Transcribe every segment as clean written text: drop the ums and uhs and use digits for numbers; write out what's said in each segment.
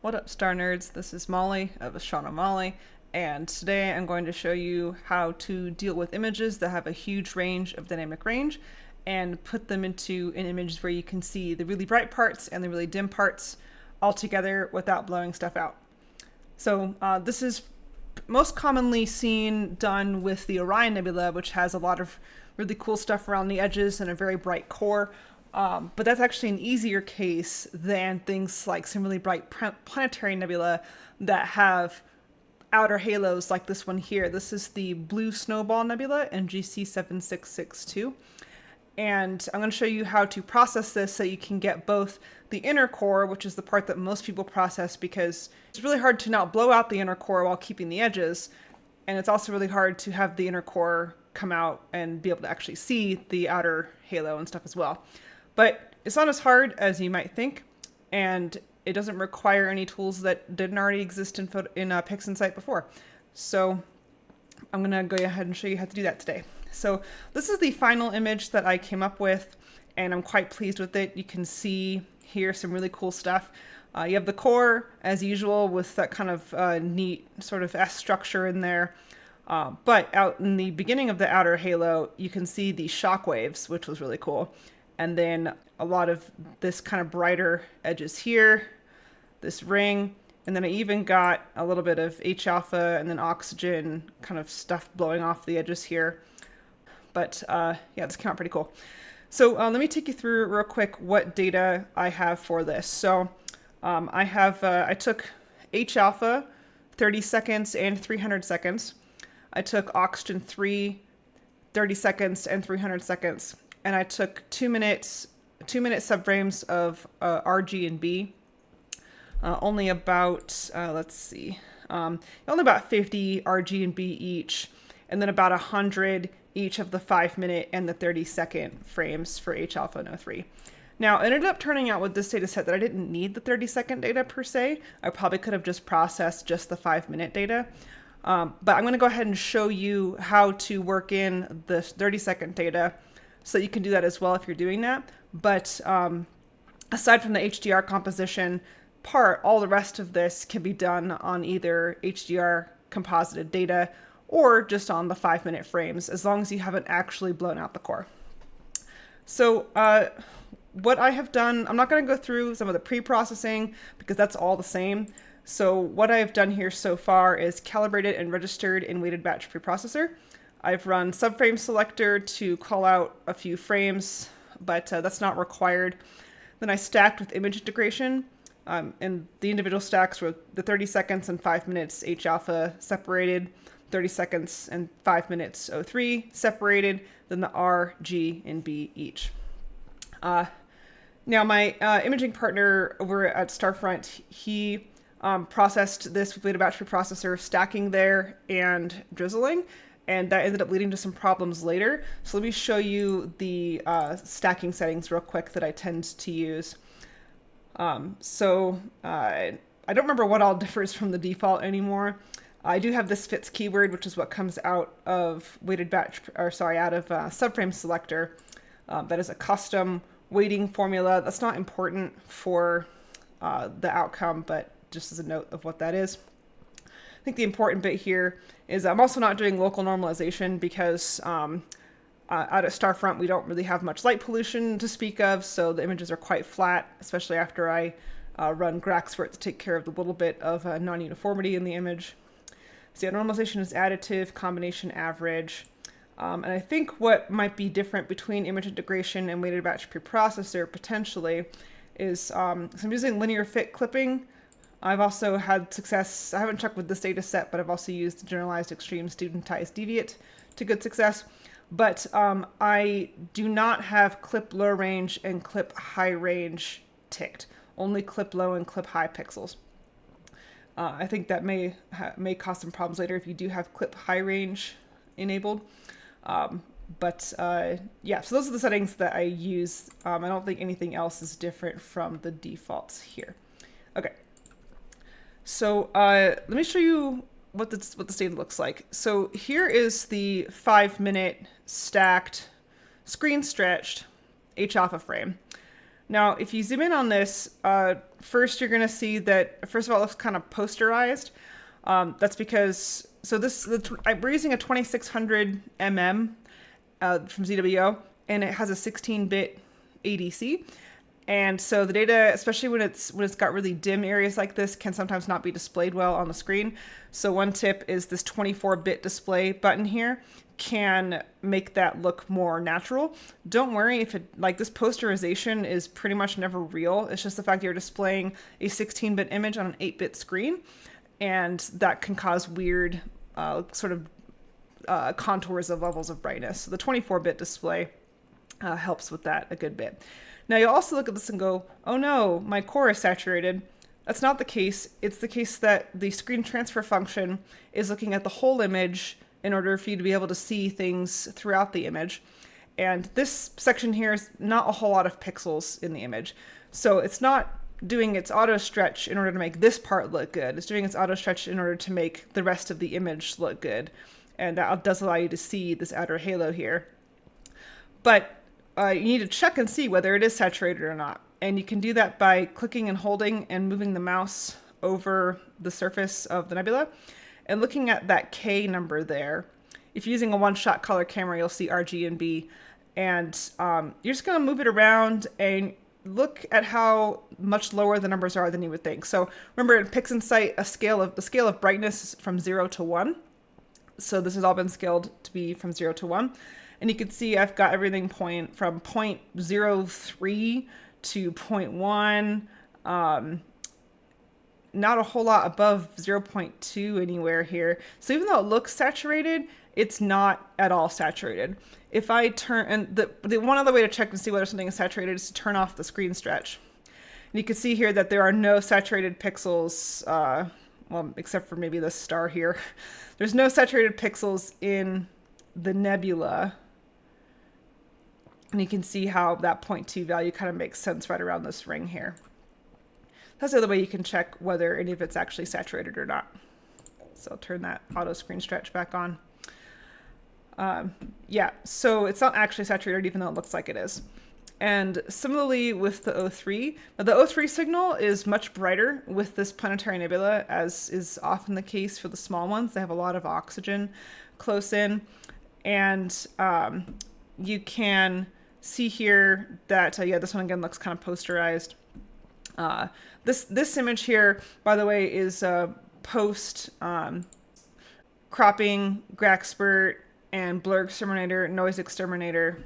What up, star nerds? This is Molly of Astronomer Molly, and today I'm going to show you how to deal with images that have a huge range of dynamic range and put them into an image where you can see the really bright parts and the really dim parts all together without blowing stuff out. So this is most commonly done with the Orion Nebula, which has a lot of really cool stuff around the edges and a very bright core. But that's actually an easier case than things like some really bright planetary nebula that have outer halos like this one here. This is the Blue Snowball Nebula, NGC 7662. And I'm going to show you how to process this so you can get both the inner core, which is the part that most people process because it's really hard to not blow out the inner core while keeping the edges. And it's also really hard to have the inner core come out and be able to actually see the outer halo and stuff as well. But it's not as hard as you might think, and it doesn't require any tools that didn't already exist in PixInsight before. So I'm going to go ahead and show you how to do that today. So this is the final image that I came up with, and I'm quite pleased with it. You can see here some really cool stuff. You have the core, as usual, with that kind of neat sort of S structure in there. But out in the beginning of the outer halo, you can see the shock waves, which was really cool. And then a lot of this kind of brighter edges here, this ring, and then I even got a little bit of H alpha and then oxygen kind of stuff blowing off the edges here. But yeah, this came out pretty cool. So let me take you through real quick what data I have for this. So I took H alpha, 30 seconds and 300 seconds. I took oxygen 3, 30 seconds and 300 seconds. And I took 2-minute subframes of RG and B. Only about, only about 50 RG and B each. And then about 100 each of the 5-minute and the 30-second frames for H alpha and O3. Now, it ended up turning out with this data set that I didn't need the 30-second data per se. I probably could have just processed just the 5-minute data. But I'm going to go ahead and show you how to work in the 30-second data so you can do that as well if you're doing that. But aside from the HDR composition part, all the rest of this can be done on either HDR composited data or just on the 5-minute frames, as long as you haven't actually blown out the core. So what I have done, I'm not going to go through some of the pre-processing because that's all the same. So what I've done here so far is calibrated and registered in weighted batch preprocessor. I've run subframe selector to call out a few frames, but that's not required. Then I stacked with image integration, and the individual stacks were the 30 seconds and 5 minutes H alpha separated, 30 seconds and 5 minutes O3 separated, then the R, G, and B each. Now my imaging partner over at Starfront, he processed this with weighted batch preprocessor, stacking there and drizzling. And that ended up leading to some problems later. So let me show you the stacking settings real quick that I tend to use. I don't remember what all differs from the default anymore. I do have this fits keyword, which is what comes out of subframe selector. That is a custom weighting formula. That's not important for the outcome, but just as a note of what that is. I think the important bit here is I'm also not doing local normalization because out at Starfront we don't really have much light pollution to speak of, so the images are quite flat, especially after I run Grax for it to take care of the little bit of non-uniformity in the image. So yeah, normalization is additive, combination average. And I think what might be different between image integration and weighted batch preprocessor potentially is so I'm using linear fit clipping. I've also had success, I haven't checked with this data set, but I've also used generalized extreme studentized deviate to good success. But I do not have clip low range and clip high range ticked, only clip low and clip high pixels. I think that may cause some problems later if you do have clip high range enabled. Yeah, so those are the settings that I use. I don't think anything else is different from the defaults here. Okay. So let me show you what this data looks like. So here is the 5-minute stacked, screen stretched H alpha frame. Now, if you zoom in on this, first you're going to see that, first of all, it looks kind of posterized. That's because, we're using a 2600 mm from ZWO, and it has a 16-bit ADC. And so the data, especially when it's got really dim areas like this, can sometimes not be displayed well on the screen. So one tip is this 24-bit display button here can make that look more natural. Don't worry if this posterization is pretty much never real. It's just the fact you're displaying a 16-bit image on an 8-bit screen, and that can cause weird contours of levels of brightness. So the 24-bit display helps with that a good bit. Now you'll also look at this and go, oh no, my core is saturated. That's not the case. It's the case that the screen transfer function is looking at the whole image in order for you to be able to see things throughout the image. And this section here is not a whole lot of pixels in the image. So it's not doing its auto stretch in order to make this part look good. It's doing its auto stretch in order to make the rest of the image look good. And that does allow you to see this outer halo here. But you need to check and see whether it is saturated or not. And you can do that by clicking and holding and moving the mouse over the surface of the nebula and looking at that K number there. If you're using a one-shot color camera, you'll see RG and B. And you're just going to move it around and look at how much lower the numbers are than you would think. So remember in PixInsight, the scale of brightness is from 0 to 1. So this has all been scaled to be from 0 to 1. And you can see I've got everything from 0.03 to 0.1, not a whole lot above 0.2 anywhere here. So even though it looks saturated, it's not at all saturated. If I turn, and the one other way to check to see whether something is saturated is to turn off the screen stretch. And you can see here that there are no saturated pixels, well, except for maybe this star here. There's no saturated pixels in the nebula. And you can see how that 0.2 value kind of makes sense right around this ring here. That's the other way you can check whether any of it's actually saturated or not. So I'll turn that auto screen stretch back on. Yeah, so it's not actually saturated even though it looks like it is. And similarly with the O3, now the O3 signal is much brighter with this planetary nebula, as is often the case for the small ones. They have a lot of oxygen close in. And you can see here that, yeah, this one again looks kind of posterized. This image here, by the way, is post cropping, GraxPert, and BlurXterminator, NoiseXterminator.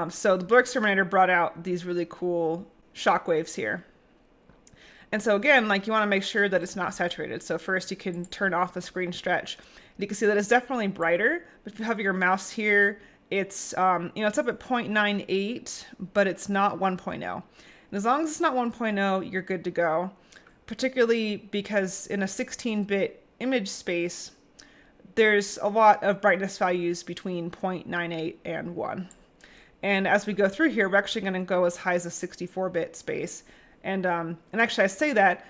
So the BlurXterminator brought out these really cool shockwaves here. And so again, you want to make sure that it's not saturated. So first you can turn off the screen stretch. You can see that it's definitely brighter, but if you have your mouse here, it's it's up at 0.98, but it's not 1.0. And as long as it's not 1.0, you're good to go, particularly because in a 16-bit image space, there's a lot of brightness values between 0.98 and 1. And as we go through here, we're actually going to go as high as a 64-bit space. And actually, I say that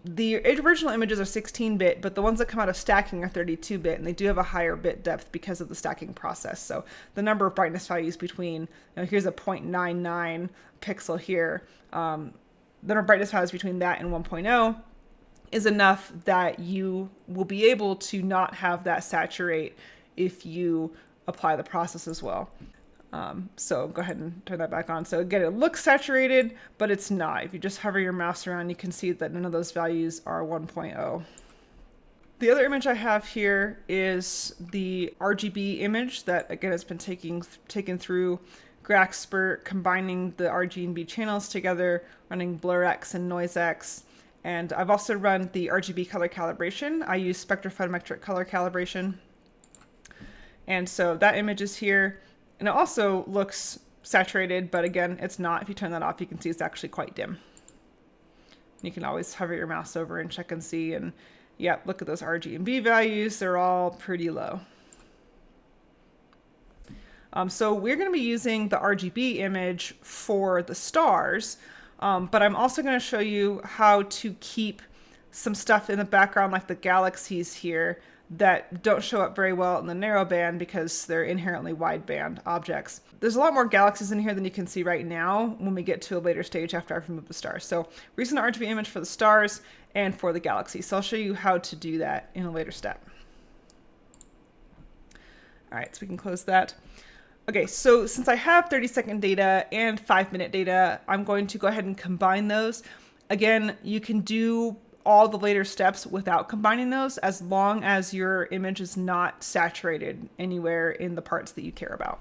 the original images are 16-bit, but the ones that come out of stacking are 32-bit, and they do have a higher bit depth because of the stacking process. So the number of brightness values between, here's a 0.99 pixel here, the number of brightness values between that and 1.0 is enough that you will be able to not have that saturate if you apply the process as well. So go ahead and turn that back on. So again, it looks saturated, but it's not. If you just hover your mouse around, you can see that none of those values are 1.0. The other image I have here is the RGB image that, again, has been taken through GraxPert, combining the RG and B channels together, running BlurX and NoiseX. And I've also run the RGB color calibration. I use spectrophotometric color calibration. And so that image is here. And it also looks saturated, but again, it's not. If you turn that off, you can see it's actually quite dim. You can always hover your mouse over and check and see. And yeah, look at those RG and B values. They're all pretty low. So we're going to be using the RGB image for the stars, but I'm also going to show you how to keep some stuff in the background like the galaxies here that don't show up very well in the narrowband because they're inherently wideband objects. There's a lot more galaxies in here than you can see right now when we get to a later stage after I've removed the stars. So we're using the RGB image for the stars and for the galaxies. So I'll show you how to do that in a later step. All right, so we can close that. Okay, so since I have 30-second data and 5-minute data, I'm going to go ahead and combine those. Again, you can do all the later steps without combining those as long as your image is not saturated anywhere in the parts that you care about.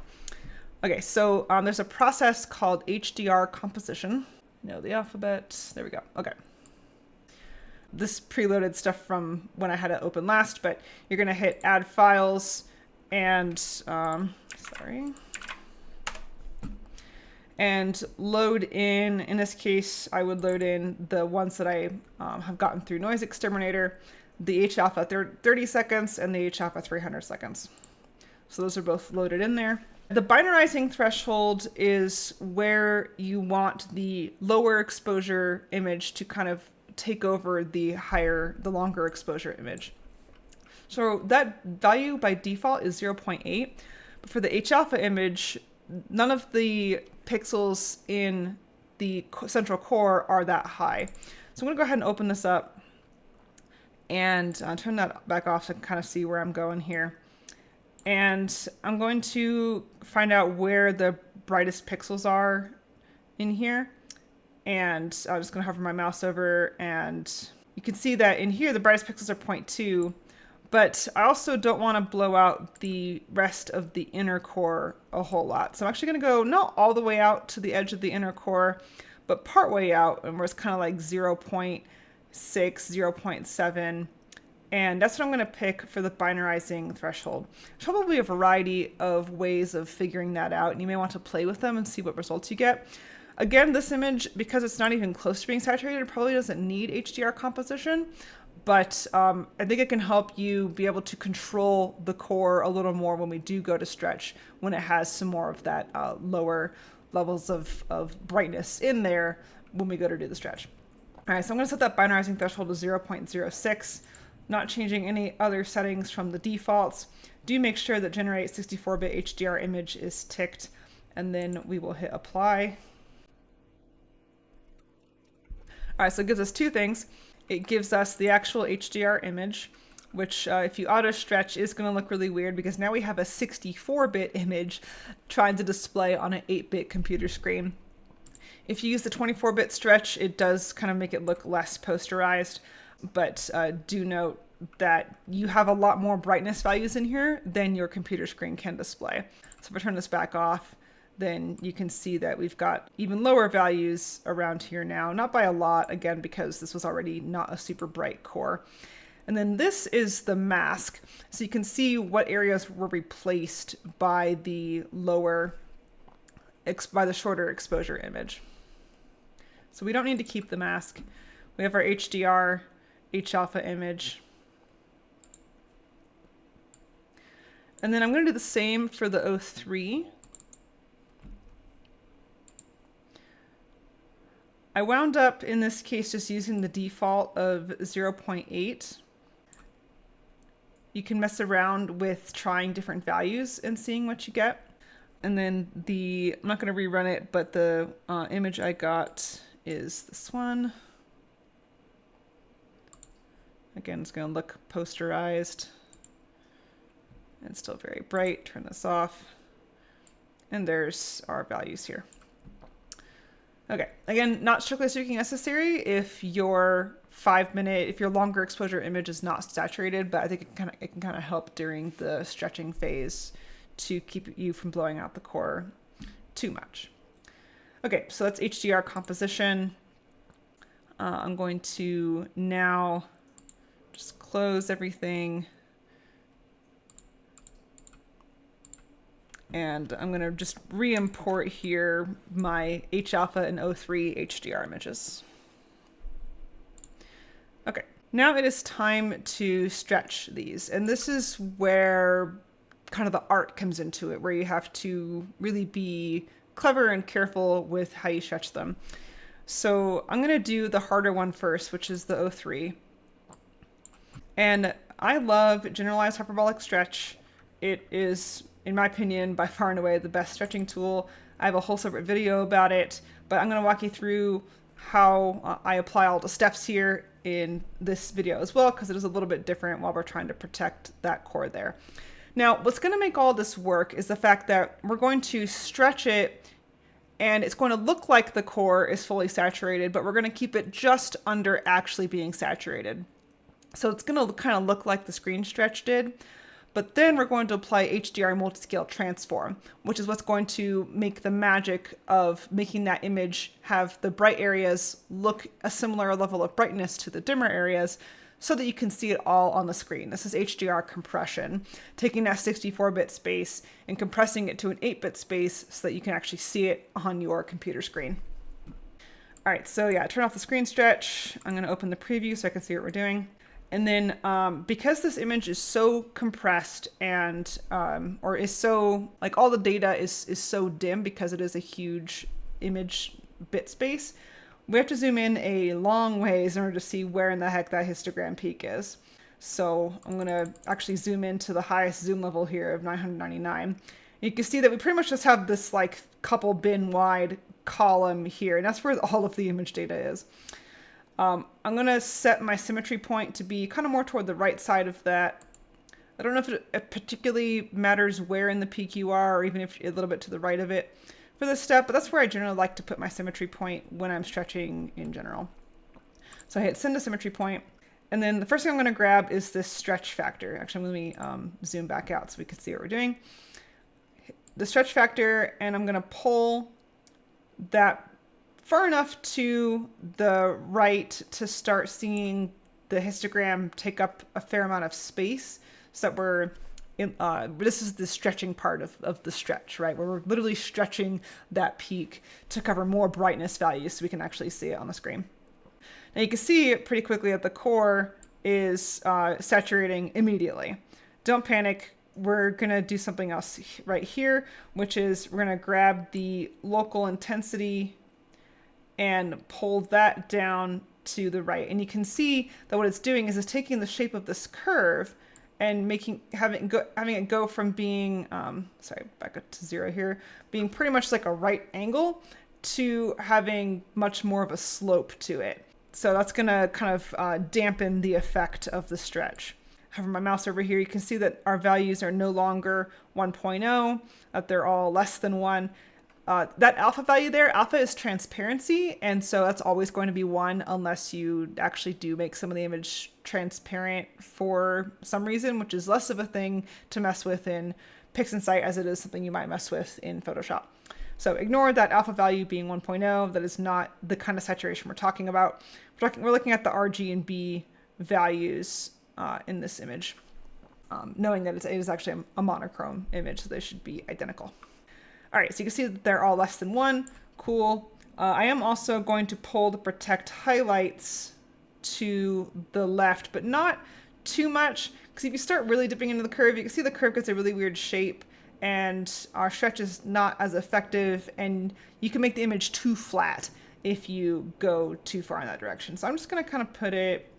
Okay, so there's a process called HDRComposition. No, the alphabet. There we go. Okay. This preloaded stuff from when I had it open last, but you're going to hit Add Files and and load in this case, I would load in the ones that I have gotten through NoiseXterminator, the H-alpha 30 seconds and the H-alpha 300 seconds. So those are both loaded in there. The binarizing threshold is where you want the lower exposure image to kind of take over the longer exposure image. So that value by default is 0.8, but for the H-alpha image, none of the pixels in the central core are that high. So I'm going to go ahead and open this up and turn that back off so I can kind of see where I'm going here. And I'm going to find out where the brightest pixels are in here. And I'm just going to hover my mouse over, and you can see that in here the brightest pixels are 0.2. But I also don't want to blow out the rest of the inner core a whole lot. So I'm actually going to go not all the way out to the edge of the inner core, but part way out, and where it's kind of like 0.6, 0.7. And that's what I'm going to pick for the binarizing threshold. There's probably a variety of ways of figuring that out, and you may want to play with them and see what results you get. Again, this image, because it's not even close to being saturated, probably doesn't need HDR composition. But I think it can help you be able to control the core a little more when we do go to stretch, when it has some more of that lower levels of brightness in there when we go to do the stretch. All right, so I'm going to set that binarizing threshold to 0.06, not changing any other settings from the defaults. Do make sure that Generate 64-bit HDR image is ticked, and then we will hit Apply. All right, so it gives us two things. It gives us the actual HDR image, which if you auto stretch is going to look really weird because now we have a 64-bit image trying to display on an 8-bit computer screen. If you use the 24-bit stretch, it does kind of make it look less posterized, but do note that you have a lot more brightness values in here than your computer screen can display. So if I turn this back off, then you can see that we've got even lower values around here now, not by a lot, again, because this was already not a super bright core. And then this is the mask. So you can see what areas were replaced by the shorter exposure image. So we don't need to keep the mask. We have our HDR, H-alpha image. And then I'm going to do the same for the O3. I wound up in this case just using the default of 0.8. You can mess around with trying different values and seeing what you get. And then I'm not going to rerun it, but the image I got is this one. Again, it's going to look posterized and still very bright. Turn this off. And there's our values here. Okay, again, not strictly speaking necessary if your longer exposure image is not saturated, but I think it can kind of help during the stretching phase to keep you from blowing out the core too much. Okay, so that's HDR composition. I'm going to now just close everything. And I'm going to just re-import here my H-alpha and O3 HDR images. Okay, now it is time to stretch these. And this is where kind of the art comes into it, where you have to really be clever and careful with how you stretch them. So I'm going to do the harder one first, which is the O3. And I love generalized hyperbolic stretch. It is, in my opinion, by far and away the best stretching tool. I have a whole separate video about it, but I'm going to walk you through how I apply all the steps here in this video as well, because it is a little bit different while we're trying to protect that core there. Now, what's going to make all this work is the fact that we're going to stretch it, and it's going to look like the core is fully saturated, but we're going to keep it just under actually being saturated. So it's going to kind of look like the screen stretch did. But then we're going to apply HDRMultiscaleTransform, which is what's going to make the magic of making that image have the bright areas look a similar level of brightness to the dimmer areas so that you can see it all on the screen. This is HDR compression, taking that 64-bit space and compressing it to an 8-bit space so that you can actually see it on your computer screen. All right, so yeah, turn off the screen stretch. I'm going to open the preview so I can see what we're doing. And then because this image is so compressed and, or is so, like all the data is so dim because it is a huge image bit space, we have to zoom in a long ways in order to see where in the heck that histogram peak is. So I'm going to actually zoom into the highest zoom level here of 999. You can see that we pretty much just have this like couple bin wide column here, and that's where all of the image data is. I'm going to set my symmetry point to be kind of more toward the right side of that. I don't know if it particularly matters where in the peak you are, or even if you're a little bit to the right of it for this step, but that's where I generally like to put my symmetry point when I'm stretching in general. So I hit send to symmetry point, and then the first thing I'm going to grab is this stretch factor. Actually, let me zoom back out so we can see what we're doing. The stretch factor, and I'm going to pull that far enough to the right to start seeing the histogram take up a fair amount of space, so that we're in, this is the stretching part of the stretch, right? Where we're literally stretching that peak to cover more brightness values so we can actually see it on the screen. Now you can see pretty quickly that the core is saturating immediately. Don't panic. We're going to do something else right here, which is we're going to grab the local intensity and pull that down to the right. And you can see that what it's doing is it's taking the shape of this curve and having it go from being, sorry, back up to 0 here, being pretty much like a right angle to having much more of a slope to it. So that's gonna kind of dampen the effect of the stretch. Hover my mouse over here, you can see that our values are no longer 1.0, that they're all less than 1. That alpha value there, alpha is transparency, and so that's always going to be 1 unless you actually do make some of the image transparent for some reason, which is less of a thing to mess with in PixInsight as it is something you might mess with in Photoshop. So ignore that alpha value being 1.0. That is not the kind of saturation we're talking about. We're looking at the R, G, and B values in this image, knowing that it is actually a monochrome image, so they should be identical. All right, so you can see that they're all less than 1. Cool. I am also going to pull the protect highlights to the left, but not too much, because if you start really dipping into the curve, you can see the curve gets a really weird shape, and our stretch is not as effective, and you can make the image too flat if you go too far in that direction. So I'm just going to kind of put it,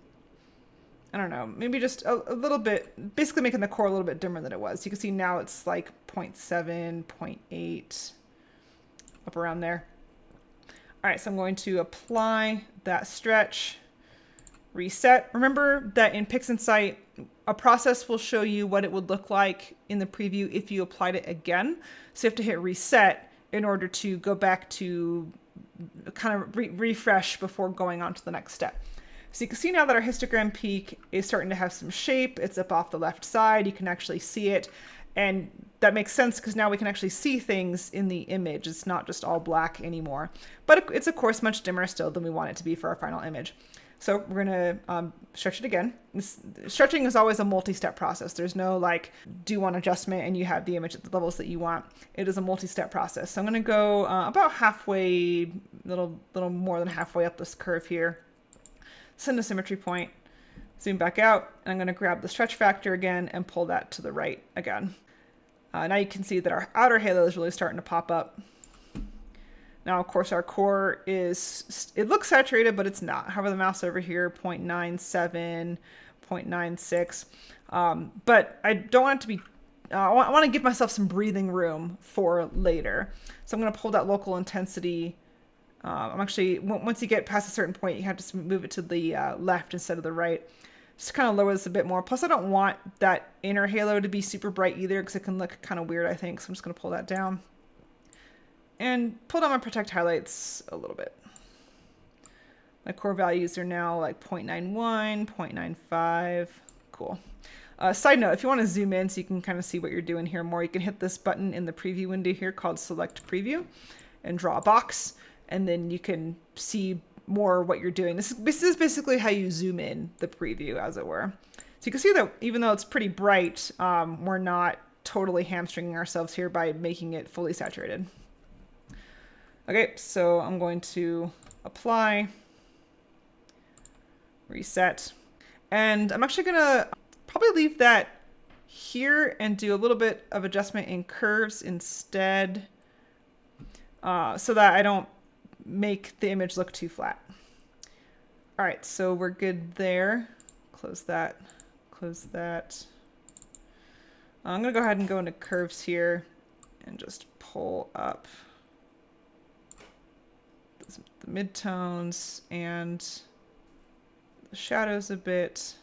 I don't know, maybe just a little bit, basically making the core a little bit dimmer than it was. You can see now it's like 0.7, 0.8, up around there. All right, so I'm going to apply that stretch, reset. Remember that in PixInsight, a process will show you what it would look like in the preview if you applied it again. So you have to hit reset in order to go back to kind of refresh before going on to the next step. So you can see now that our histogram peak is starting to have some shape. It's up off the left side. You can actually see it. And that makes sense because now we can actually see things in the image. It's not just all black anymore. But it's, of course, much dimmer still than we want it to be for our final image. So we're going to stretch it again. Stretching is always a multi-step process. There's no like do one adjustment and you have the image at the levels that you want. It is a multi-step process. So I'm going to go about halfway, little more than halfway up this curve here. Send a symmetry point, zoom back out, and I'm going to grab the stretch factor again and pull that to the right again. Now you can see that our outer halo is really starting to pop up. Now, of course, our core it looks saturated, but it's not. Hover the mouse over here, 0.97, 0.96. But I don't want it to be, I want to give myself some breathing room for later. So I'm going to pull that local intensity. I'm actually, once you get past a certain point, you have to move it to the left instead of the right. Just kind of lower this a bit more. Plus, I don't want that inner halo to be super bright either because it can look kind of weird, I think. So I'm just going to pull that down. And pull down my protect highlights a little bit. My core values are now like 0.91, 0.95. Cool. Side note, if you want to zoom in so you can kind of see what you're doing here more, you can hit this button in the preview window here called Select Preview and draw a box. And then you can see more what you're doing. This is basically how you zoom in the preview, as it were. So you can see that even though it's pretty bright, we're not totally hamstringing ourselves here by making it fully saturated. Okay, so I'm going to apply, reset, and I'm actually gonna probably leave that here and do a little bit of adjustment in curves instead, so that I don't make the image look too flat. All right, so we're good there. Close that, close that. I'm gonna go ahead and go into curves here and just pull up the midtones and the shadows a bit.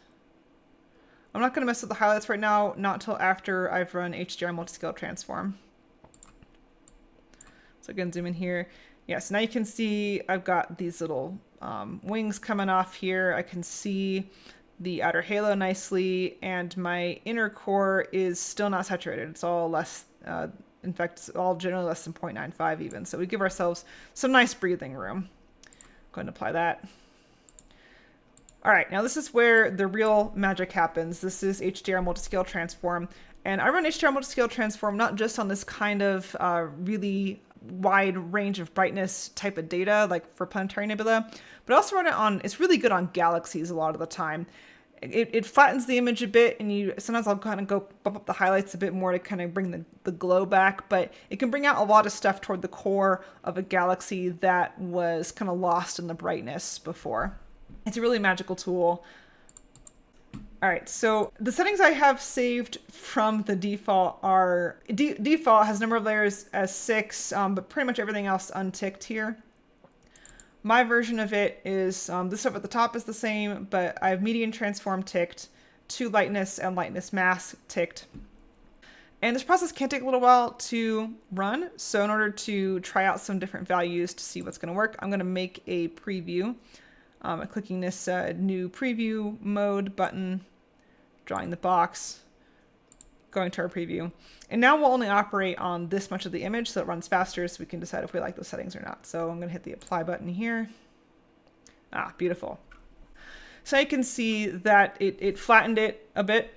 I'm not gonna mess with the highlights right now, not until after I've run HDRMultiscaleTransform. So again, zoom in here. Yeah, so now you can see I've got these little wings coming off here. I can see the outer halo nicely, and my inner core is still not saturated. It's all less, in fact, it's all generally less than 0.95 even. So we give ourselves some nice breathing room. Go ahead and apply that. All right, now this is where the real magic happens. This is HDRMultiscaleTransform. And I run HDRMultiscaleTransform not just on this kind of really wide range of brightness type of data, like for planetary nebula, but I also run it on, it's really good on galaxies a lot of the time. It flattens the image a bit, and sometimes I'll kind of go bump up the highlights a bit more to kind of bring the glow back, but it can bring out a lot of stuff toward the core of a galaxy that was kind of lost in the brightness before. It's a really magical tool. All right, so the settings I have saved from the default are, default has number of layers as 6, but pretty much everything else unticked here. My version of it is, this stuff at the top is the same, but I have median transform ticked, 2 lightness and lightness mask ticked. And this process can take a little while to run, so in order to try out some different values to see what's going to work, I'm going to make a preview. Clicking this new preview mode button, drawing the box, going to our preview. And now we'll only operate on this much of the image, so it runs faster, so we can decide if we like those settings or not. So I'm going to hit the apply button here. Ah, beautiful. So you can see that it flattened it a bit.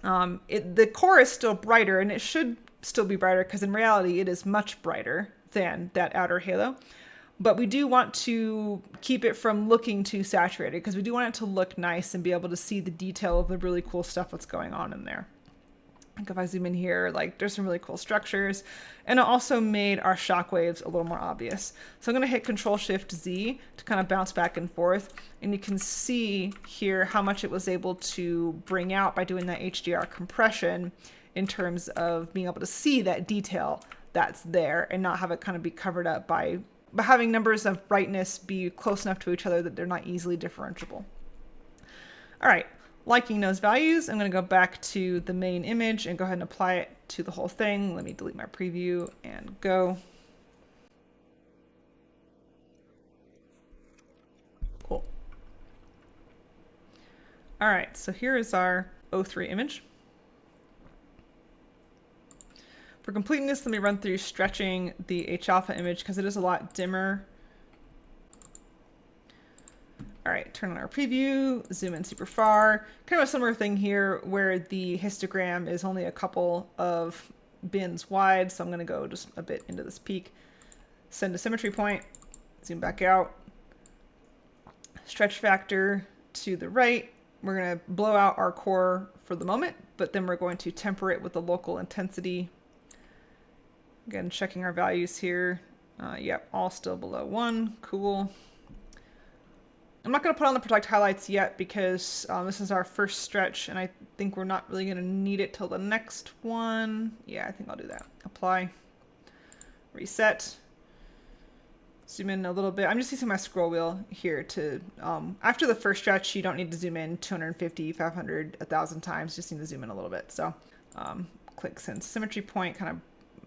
The core is still brighter, and it should still be brighter because in reality it is much brighter than that outer halo. But we do want to keep it from looking too saturated because we do want it to look nice and be able to see the detail of the really cool stuff that's going on in there. Like if I zoom in here, like there's some really cool structures, and it also made our shockwaves a little more obvious. So I'm going to hit Control-Shift-Z to kind of bounce back and forth, and you can see here how much it was able to bring out by doing that HDR compression in terms of being able to see that detail that's there and not have it kind of be covered up by having numbers of brightness be close enough to each other that they're not easily differentiable. All right, liking those values, I'm going to go back to the main image and go ahead and apply it to the whole thing. Let me delete my preview and go. Cool. All right, so here is our O3 image. For completeness, let me run through stretching the H-alpha image because it is a lot dimmer. All right, turn on our preview, zoom in super far. Kind of a similar thing here where the histogram is only a couple of bins wide, so I'm going to go just a bit into this peak. Send a symmetry point, zoom back out. Stretch factor to the right. We're going to blow out our core for the moment, but then we're going to temper it with the local intensity. Again, checking our values here. Yep, all still below 1. Cool. I'm not going to put on the protect highlights yet because this is our first stretch, and I think we're not really going to need it till the next one. Yeah, I think I'll do that. Apply, reset, zoom in a little bit. I'm just using my scroll wheel here to, after the first stretch, you don't need to zoom in 250, 500, 1,000 times. Just need to zoom in a little bit. So click send symmetry point, kind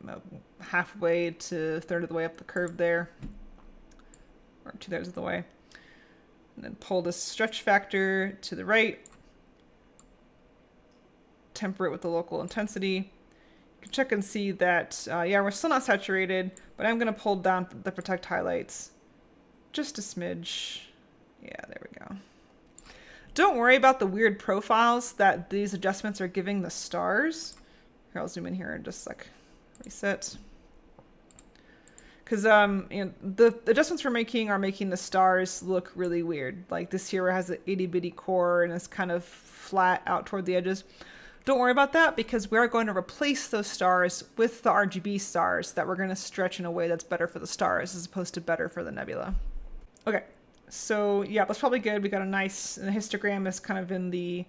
of halfway to a third of the way up the curve there, or 2/3 of the way. And then pull the stretch factor to the right, temper it with the local intensity. You can check and see that, yeah, we're still not saturated, but I'm going to pull down the protect highlights just a smidge. Yeah, there we go. Don't worry about the weird profiles that these adjustments are giving the stars. Here, I'll zoom in here and just like reset. Because you know, the adjustments we're making are making the stars look really weird. Like this here has an itty bitty core and it's kind of flat out toward the edges. Don't worry about that because we're going to replace those stars with the RGB stars that we're going to stretch in a way that's better for the stars as opposed to better for the nebula. Okay, so yeah, that's probably good. We got a nice, and the histogram is kind of in the,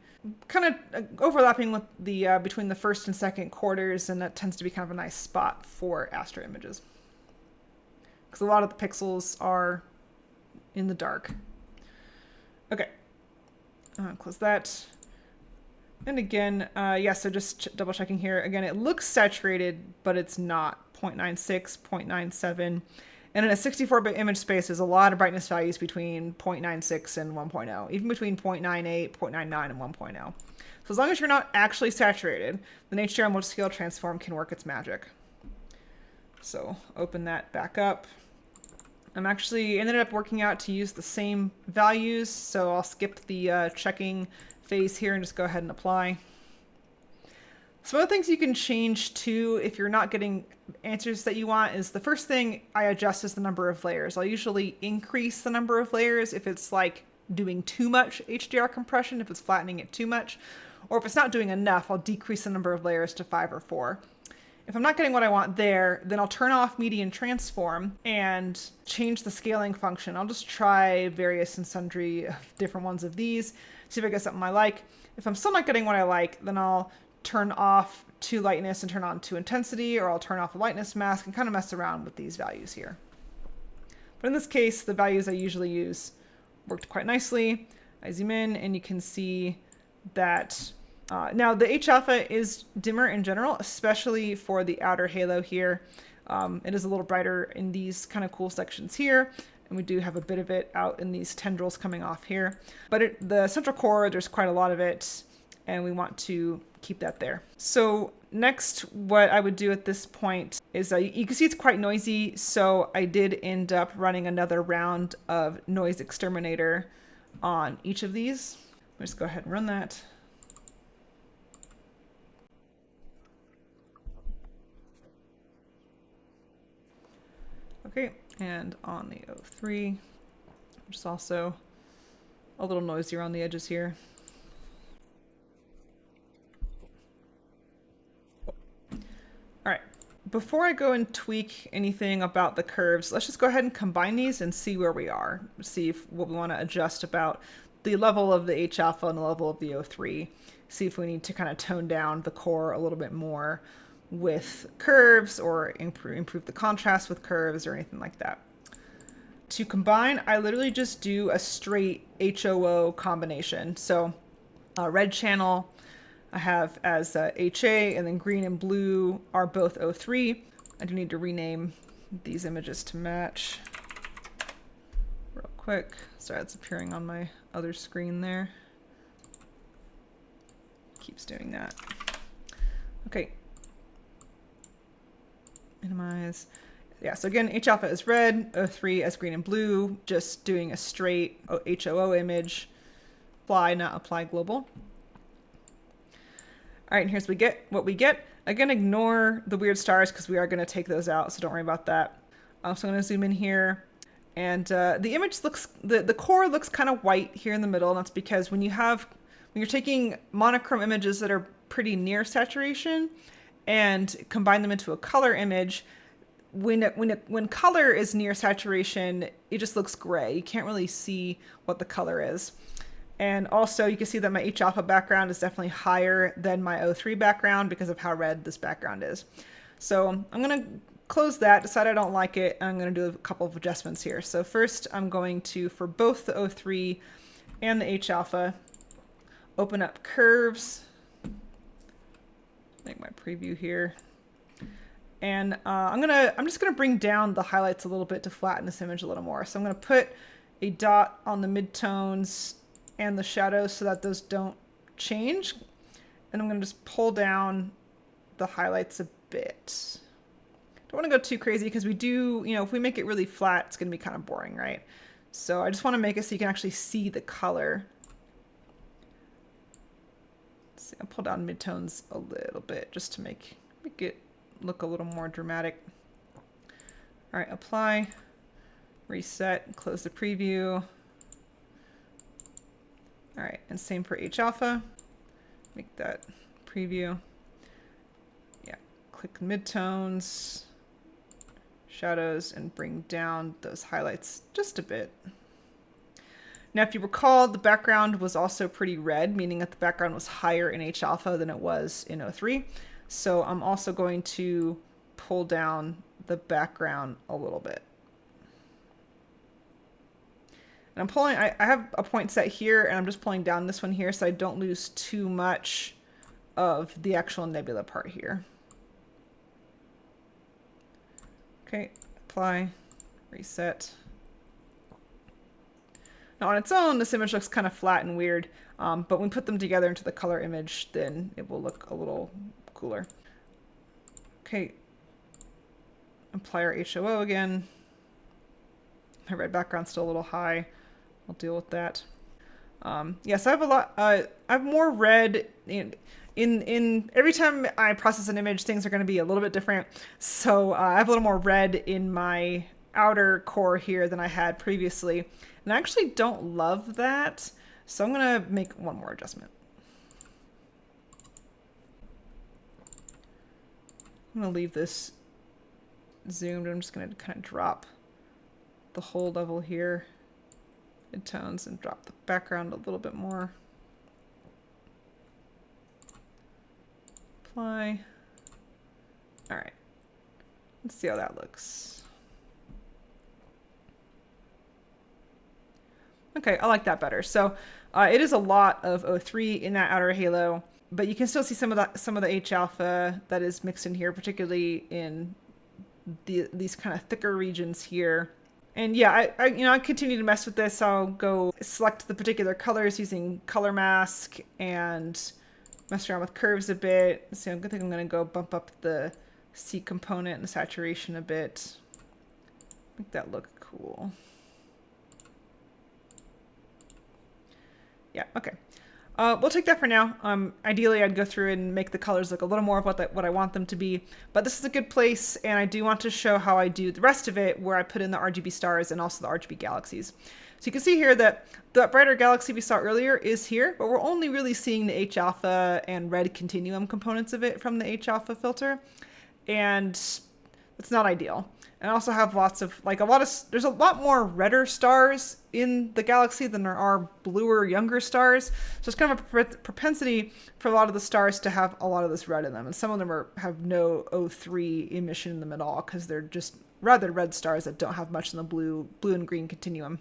kind of overlapping with the, between the first and second quarters, and that tends to be kind of a nice spot for astro images. Because a lot of the pixels are in the dark. Okay, close that. And again, yeah, so just double checking here. Again, it looks saturated, but it's not. 0.96, 0.97. And in a 64-bit image space, there's a lot of brightness values between 0.96 and 1.0, even between 0.98, 0.99, and 1.0. So as long as you're not actually saturated, then HDRMultiscaleTransform can work its magic. So open that back up. I'm actually ended up working out to use the same values, so I'll skip the checking phase here and just go ahead and apply. Some of the things you can change too if you're not getting answers that you want is the first thing I adjust is the number of layers. I'll usually increase the number of layers if it's like doing too much HDR compression, if it's flattening it too much, or if it's not doing enough, I'll decrease the number of layers to 5 or 4. If I'm not getting what I want there, then I'll turn off median transform and change the scaling function. I'll just try various and sundry different ones of these, see if I get something I like. If I'm still not getting what I like, then I'll turn off to lightness and turn on to intensity, or I'll turn off the lightness mask and kind of mess around with these values here. But in this case, the values I usually use worked quite nicely. I zoom in and you can see that now the H alpha is dimmer in general, especially for the outer halo here. It is a little brighter in these kind of cool sections here, and we do have a bit of it out in these tendrils coming off here. But the central core, there's quite a lot of it, and we want to keep that there. So next, what I would do at this point is you can see it's quite noisy, so I did end up running another round of Noise Exterminator on each of these. Let's go ahead and run that. Okay, and on the O3, which is also a little noisier on the edges here. All right, before I go and tweak anything about the curves, let's just go ahead and combine these and see where we are. See what we want to adjust about the level of the H alpha and the level of the O3. See if we need to kind of tone down the core a little bit more with curves, or improve the contrast with curves, or anything like that. To combine, I literally just do a straight HOO combination. So red channel I have as HA, and then green and blue are both O3. I do need to rename these images to match real quick. Sorry, it's appearing on my other screen there. Keeps doing that. Okay. Minimize. Yeah, so again, H alpha is red, O3 as green and blue, just doing a straight HOO image. Apply, not apply global. All right, and here's what we get. Again, ignore the weird stars because we are going to take those out, so don't worry about that. So I'm going to zoom in here, and the image looks, the core looks kind of white here in the middle, and that's because when you're taking monochrome images that are pretty near saturation and combine them into a color image, when color is near saturation, it just looks gray. You can't really see what the color is. And also you can see that my H alpha background is definitely higher than my O3 background because of how red this background is. So I'm going to close that, decide I don't like it, and I'm going to do a couple of adjustments here. So first I'm going to, for both the O3 and the H alpha, open up curves, make my preview here. And I'm just gonna bring down the highlights a little bit to flatten this image a little more. So I'm gonna put a dot on the midtones and the shadows so that those don't change. And I'm gonna just pull down the highlights a bit. Don't wanna go too crazy because we do, if we make it really flat, it's gonna be kind of boring, right? So I just wanna make it so you can actually see the color. Let's see, I'll pull down midtones a little bit just to make it look a little more dramatic. All right, apply, reset, close the preview. All right, and same for H alpha. Make that preview. Yeah, click midtones, shadows, and bring down those highlights just a bit. Now, if you recall, the background was also pretty red, meaning that the background was higher in H alpha than it was in O3. So I'm also going to pull down the background a little bit. And I'm pulling, I have a point set here, and I'm just pulling down this one here so I don't lose too much of the actual nebula part here. Okay, apply, reset. Now on its own, this image looks kind of flat and weird, but when we put them together into the color image, then it will look a little cooler. Okay, apply our HOO again. My red background's still a little high. I'll deal with that. Yes, I have a lot. I have more red in every time I process an image, things are going to be a little bit different. So I have a little more red in my outer core here than I had previously, and I actually don't love that. So I'm going to make one more adjustment. I'm going to leave this zoomed. I'm just going to kind of drop the whole level here, midtones, and drop the background a little bit more. Apply. All right. Let's see how that looks. Okay, I like that better. So it is a lot of O3 in that outer halo, but you can still see some of the H alpha that is mixed in here, particularly in these kind of thicker regions here. And yeah, I continue to mess with this. I'll go select the particular colors using color mask and mess around with curves a bit. So I think I'm going to go bump up the C component and the saturation a bit. Make that look cool. Yeah, okay. We'll take that for now. Ideally, I'd go through and make the colors look a little more of what I want them to be. But this is a good place, and I do want to show how I do the rest of it, where I put in the RGB stars and also the RGB galaxies. So you can see here that the brighter galaxy we saw earlier is here, but we're only really seeing the H alpha and red continuum components of it from the H alpha filter. And it's not ideal. And I also have lots of, there's a lot more redder stars in the galaxy than there are bluer, younger stars. So it's kind of a propensity for a lot of the stars to have a lot of this red in them. And some of them have no O3 emission in them at all because they're just rather red stars that don't have much in the blue and green continuum.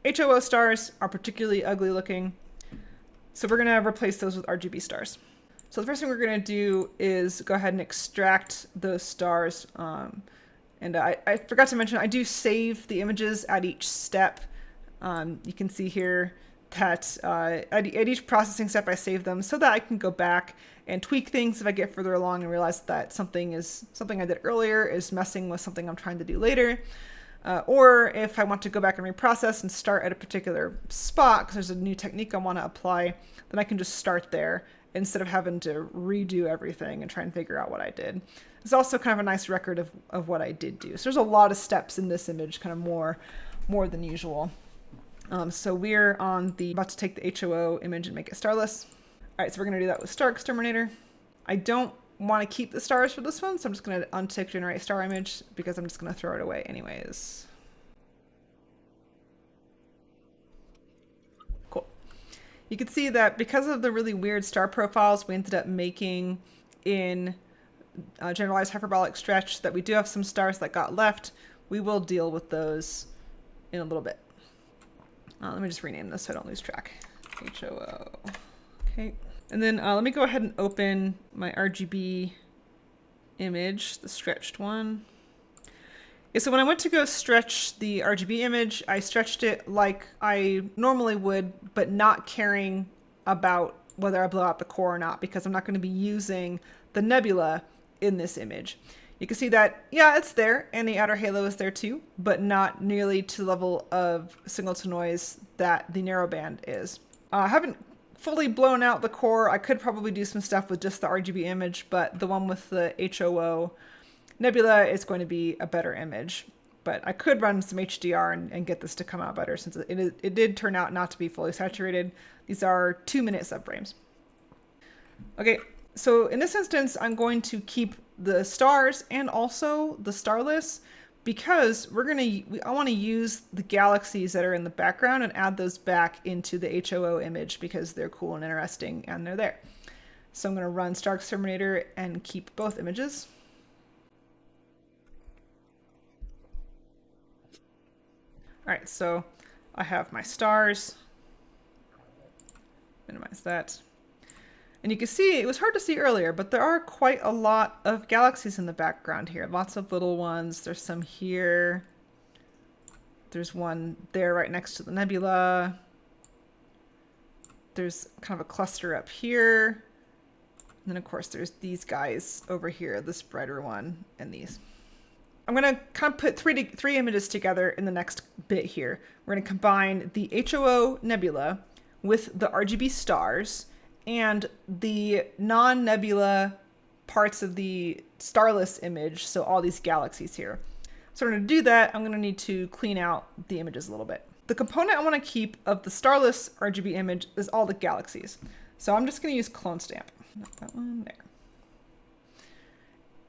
HOO stars are particularly ugly looking. So we're going to replace those with RGB stars. So the first thing we're going to do is go ahead and extract those stars. And I forgot to mention, I do save the images at each step. You can see here that at each processing step I save them so that I can go back and tweak things if I get further along and realize that something I did earlier is messing with something I'm trying to do later. Or if I want to go back and reprocess and start at a particular spot because there's a new technique I want to apply, then I can just start there instead of having to redo everything and try and figure out what I did. It's also kind of a nice record of what I did do. So there's a lot of steps in this image, kind of more than usual. So we're about to take the HOO image and make it starless. All right, so we're going to do that with StarXterminator. I don't want to keep the stars for this one, so I'm just going to untick generate star image because I'm just going to throw it away anyways. Cool. You can see that because of the really weird star profiles we ended up making in generalized hyperbolic stretch, that we do have some stars that got left. We will deal with those in a little bit. Let me just rename this so I don't lose track. HOO. Okay. And then let me go ahead and open my RGB image, the stretched one. Yeah, so when I went to go stretch the RGB image, I stretched it like I normally would, but not caring about whether I blow out the core or not, because I'm not going to be using the nebula in this image. You can see that, yeah, it's there, and the outer halo is there too, but not nearly to the level of signal to noise that the narrowband is. I haven't fully blown out the core. I could probably do some stuff with just the RGB image, but the one with the HOO nebula is going to be a better image. But I could run some HDR and get this to come out better, since it did turn out not to be fully saturated. These are 2-minute subframes. Okay, so in this instance, I'm going to keep the stars and also the starless, because I want to use the galaxies that are in the background and add those back into the HOO image because they're cool and interesting and they're there. So I'm going to run StarXterminator and keep both images. All right, so I have my stars. Minimize that. And you can see, it was hard to see earlier, but there are quite a lot of galaxies in the background here. Lots of little ones. There's some here. There's one there right next to the nebula. There's kind of a cluster up here. And then, of course, there's these guys over here, this brighter one, and these. I'm going to kind of put three images together in the next bit here. We're going to combine the HOO nebula with the RGB stars and the non-nebula parts of the starless image, so all these galaxies here. So we're going to do that. I'm going to need to clean out the images a little bit. The component I want to keep of the starless RGB image is all the galaxies. So I'm just going to use clone stamp. Not that one, there.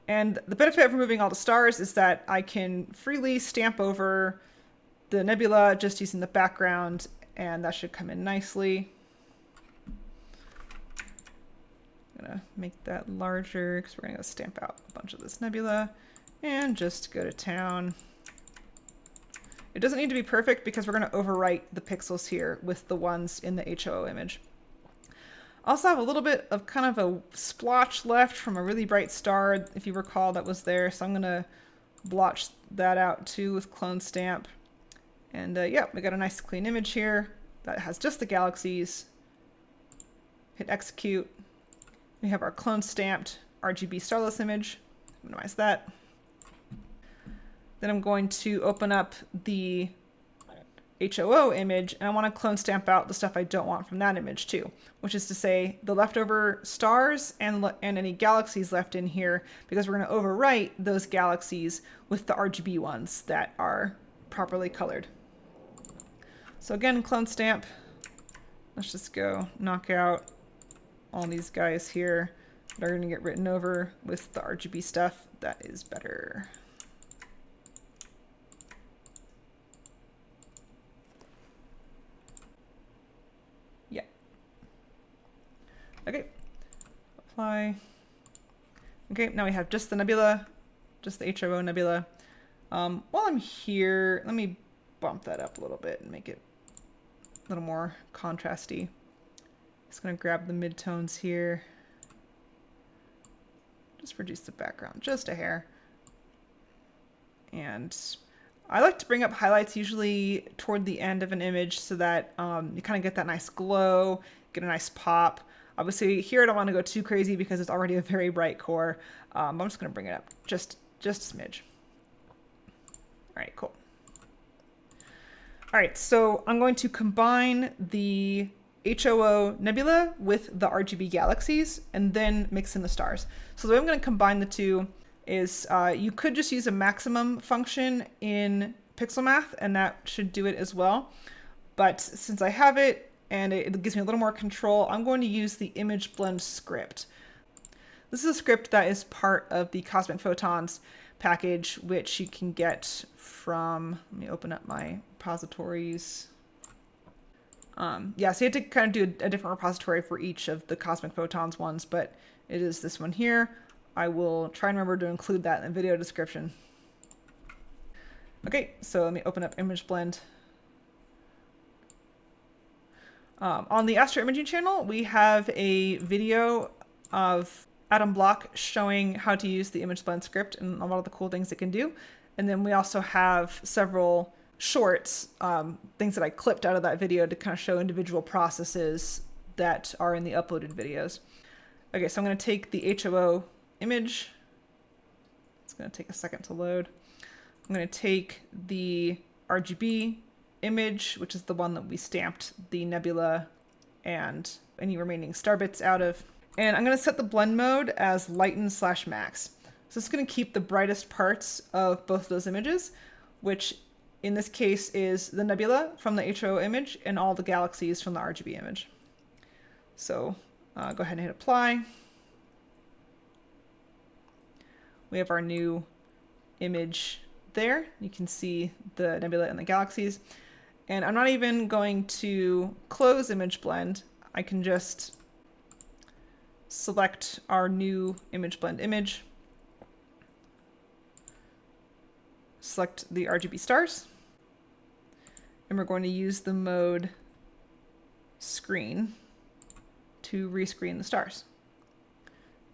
And the benefit of removing all the stars is that I can freely stamp over the nebula just using the background, and that should come in nicely. I'm gonna make that larger because we're gonna go stamp out a bunch of this nebula and just go to town. It doesn't need to be perfect because we're gonna overwrite the pixels here with the ones in the HOO image. I also have a little bit of kind of a splotch left from a really bright star, if you recall, that was there. So I'm gonna blotch that out too with clone stamp. And yeah, we got a nice clean image here that has just the galaxies. Hit execute. We have our clone stamped RGB starless image. Minimize that. Then I'm going to open up the HOO image, and I want to clone stamp out the stuff I don't want from that image too, which is to say the leftover stars and any galaxies left in here, because we're going to overwrite those galaxies with the RGB ones that are properly colored. So again, clone stamp. Let's just go knock out all these guys here that are going to get written over with the RGB stuff. That is better. Yeah. Okay. Apply. Okay, now we have just the nebula, just the HOO nebula. While I'm here, let me bump that up a little bit and make it a little more contrasty. Just going to grab the midtones here. Just reduce the background just a hair. And I like to bring up highlights usually toward the end of an image so that you kind of get that nice glow, get a nice pop. Obviously here I don't want to go too crazy because it's already a very bright core. I'm just going to bring it up just a smidge. All right, cool. All right, so I'm going to combine the HOO nebula with the RGB galaxies and then mix in the stars. So the way I'm going to combine the two is you could just use a maximum function in pixel math and that should do it as well. But since I have it and it gives me a little more control, I'm going to use the image blend script. This is a script that is part of the Cosmic Photons package, which you can get from, let me open up my repositories. Yeah, so you have to kind of do a different repository for each of the Cosmic Photons ones, but it is this one here. I will try and remember to include that in the video description. Okay, so let me open up ImageBlend. On the Astro Imaging channel, we have a video of Adam Block showing how to use the ImageBlend script and a lot of the cool things it can do. And then we also have several shorts, things that I clipped out of that video to kind of show individual processes that are in the uploaded videos. Okay, so I'm going to take the HOO image. It's going to take a second to load. I'm going to take the RGB image, which is the one that we stamped the nebula and any remaining star bits out of. And I'm going to set the blend mode as lighten/max. So it's going to keep the brightest parts of both of those images, which in this case is the nebula from the HO image and all the galaxies from the RGB image. So go ahead and hit apply. We have our new image there. You can see the nebula and the galaxies. And I'm not even going to close ImageBlend. I can just select our new ImageBlend image, select the RGB stars, and we're going to use the mode screen to rescreen the stars.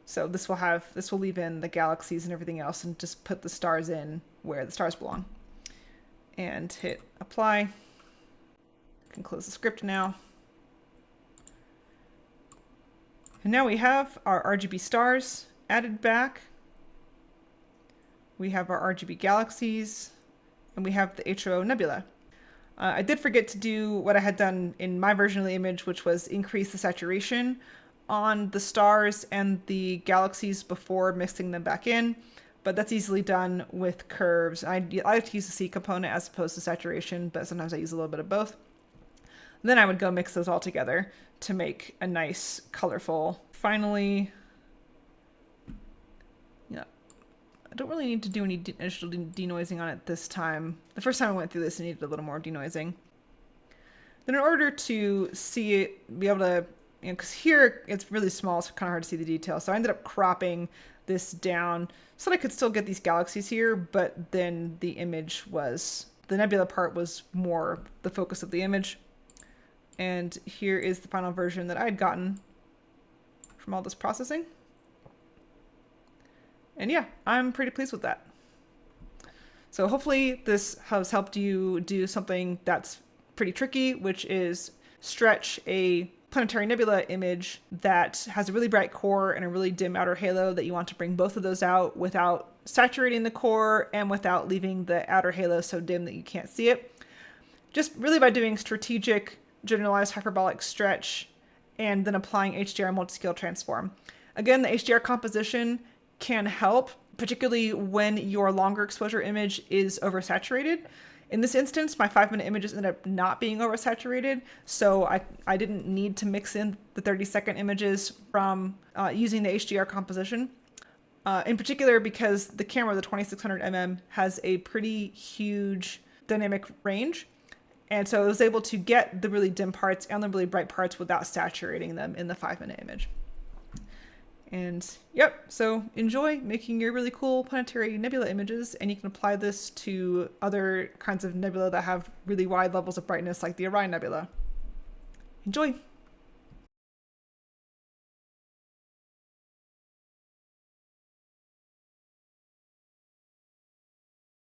So this will leave in the galaxies and everything else and just put the stars in where the stars belong. And hit apply. I can close the script now. And now we have our RGB stars added back. We have our RGB galaxies, and we have the HO nebula. I did forget to do what I had done in my version of the image, which was increase the saturation on the stars and the galaxies before mixing them back in, but that's easily done with curves. I like to use the C component as opposed to saturation, but sometimes I use a little bit of both. Then I would go mix those all together to make a nice, colorful. Finally, yeah, I don't really need to do any additional denoising on it this time. The first time I went through this, I needed a little more denoising. Then in order to see it, be able to, because here it's really small, so it's kind of hard to see the detail. So I ended up cropping this down so that I could still get these galaxies here, but then the image was, the nebula part was more the focus of the image. And here is the final version that I had gotten from all this processing. And yeah, I'm pretty pleased with that. So hopefully this has helped you do something that's pretty tricky, which is stretch a planetary nebula image that has a really bright core and a really dim outer halo that you want to bring both of those out without saturating the core and without leaving the outer halo so dim that you can't see it. Just really by doing strategic generalized hyperbolic stretch and then applying HDRMultiscaleTransform. Again, the HDR composition can help, particularly when your longer exposure image is oversaturated. In this instance, my 5-minute images ended up not being oversaturated, so I didn't need to mix in the 30-second images from using the HDR composition. In particular, because the camera, the 2600mm, has a pretty huge dynamic range. And so I was able to get the really dim parts and the really bright parts without saturating them in the 5-minute image. And yep, so enjoy making your really cool planetary nebula images, and you can apply this to other kinds of nebula that have really wide levels of brightness like the Orion Nebula. Enjoy!